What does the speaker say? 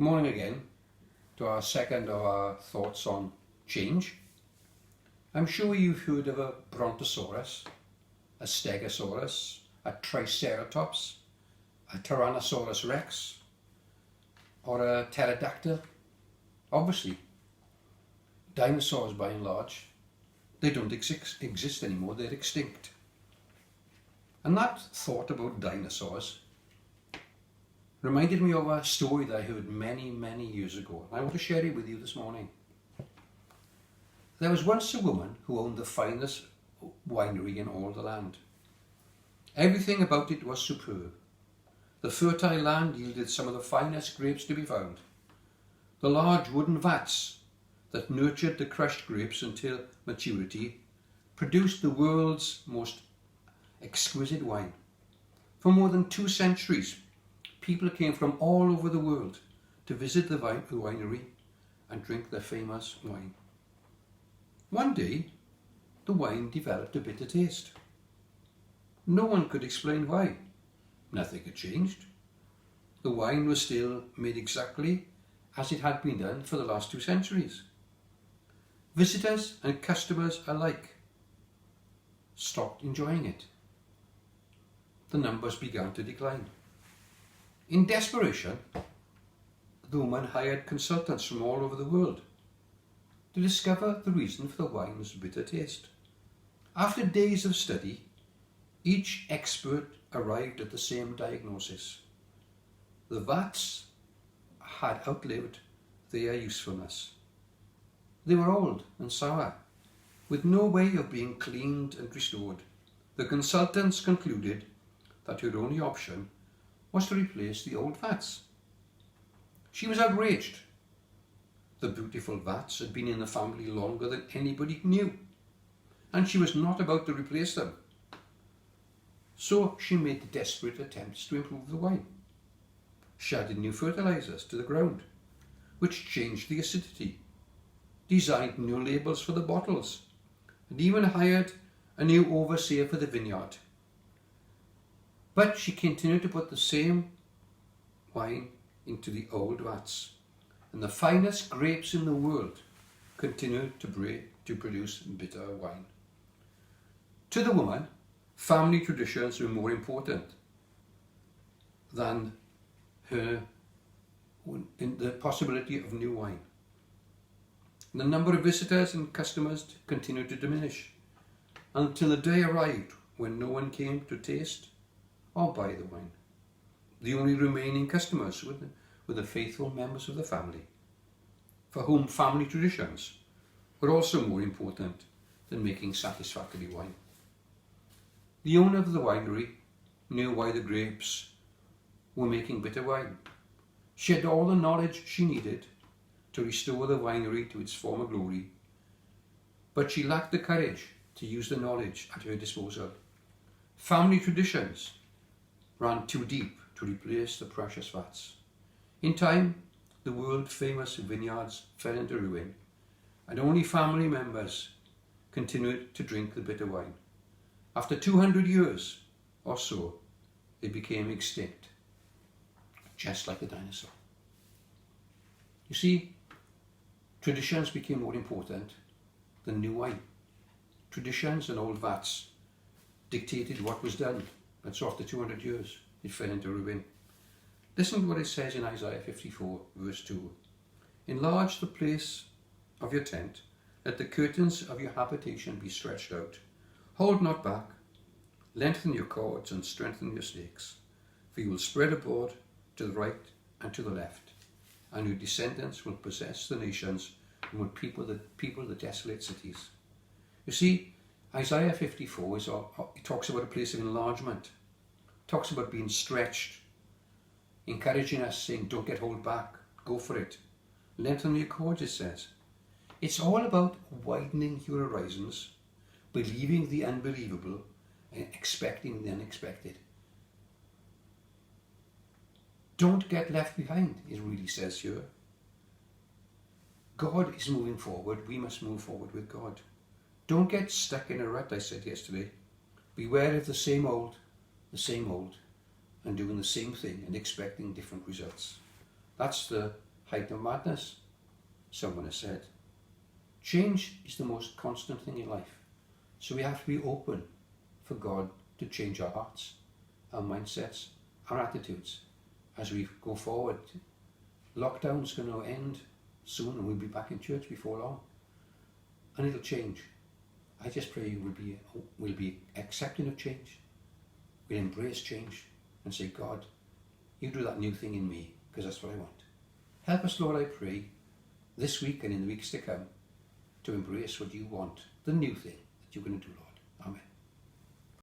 Morning again to our second of our thoughts on change. I'm sure you've heard of a Brontosaurus, a Stegosaurus, a Triceratops, a Tyrannosaurus Rex, or a pterodactyl. Obviously, dinosaurs by and large, they don't exist anymore, they're extinct. And that thought about dinosaurs reminded me of a story that I heard many years ago. I want to share it with you this morning. There was once a woman who owned the finest winery in all the land. Everything about it was superb. The fertile land yielded some of the finest grapes to be found. The large wooden vats that nurtured the crushed grapes until maturity produced the world's most exquisite wine. For more than 2 centuries, people came from all over the world to visit the winery and drink their famous wine. One day, the wine developed a bitter taste. No one could explain why. Nothing had changed. The wine was still made exactly as it had been done for the last 2 centuries. Visitors and customers alike stopped enjoying it. The numbers began to decline. In desperation, the woman hired consultants from all over the world to discover the reason for the wine's bitter taste. After days of study, each expert arrived at the same diagnosis. The vats had outlived their usefulness. They were old and sour, with no way of being cleaned and restored. The consultants concluded that her only option was to replace the old vats. She was outraged. The beautiful vats had been in the family longer than anybody knew, and she was not about to replace them. So she made desperate attempts to improve the wine. She added new fertilizers to the ground, which changed the acidity, designed new labels for the bottles, and even hired a new overseer for the vineyard. But she continued to put the same wine into the old vats, and the finest grapes in the world continued to produce bitter wine. To the woman, family traditions were more important than the possibility of new wine. The number of visitors and customers continued to diminish until the day arrived when no one came to taste or buy the wine. The only remaining customers were the faithful members of the family, for whom family traditions were also more important than making satisfactory wine. The owner of the winery knew why the grapes were making bitter wine. She had all the knowledge she needed to restore the winery to its former glory, but she lacked the courage to use the knowledge at her disposal. Family traditions ran too deep to replace the precious vats. In time, the world-famous vineyards fell into ruin, and only family members continued to drink the bitter wine. After 200 years or so, they became extinct, just like the dinosaur. You see, traditions became more important than new wine. Traditions and old vats dictated what was done, and so after 200 years, it fell into ruin. Listen to what it says in Isaiah 54, verse 2. Enlarge the place of your tent, let the curtains of your habitation be stretched out. Hold not back, lengthen your cords and strengthen your stakes, for you will spread abroad to the right and to the left, and your descendants will possess the nations and will people the desolate cities. You see, Isaiah 54 it talks about a place of enlargement. It talks about being stretched, encouraging us, saying, don't get held back, go for it. Lengthen your cords, it says. It's all about widening your horizons, believing the unbelievable, and expecting the unexpected. Don't get left behind, it really says here. God is moving forward, we must move forward with God. Don't get stuck in a rut, I said yesterday. Beware of the same old, and doing the same thing and expecting different results. That's the height of madness. Someone has said. Change is the most constant thing in life. So we have to be open for God to change our hearts, our mindsets, our attitudes as we go forward. Lockdown's going to end soon and we'll be back in church before long. And it'll change. I just pray we'll be accepting of change. We'll embrace change and say, God, you do that new thing in me, because that's what I want. Help us, Lord, I pray, this week and in the weeks to come, to embrace what you want, the new thing that you're going to do, Lord. Amen.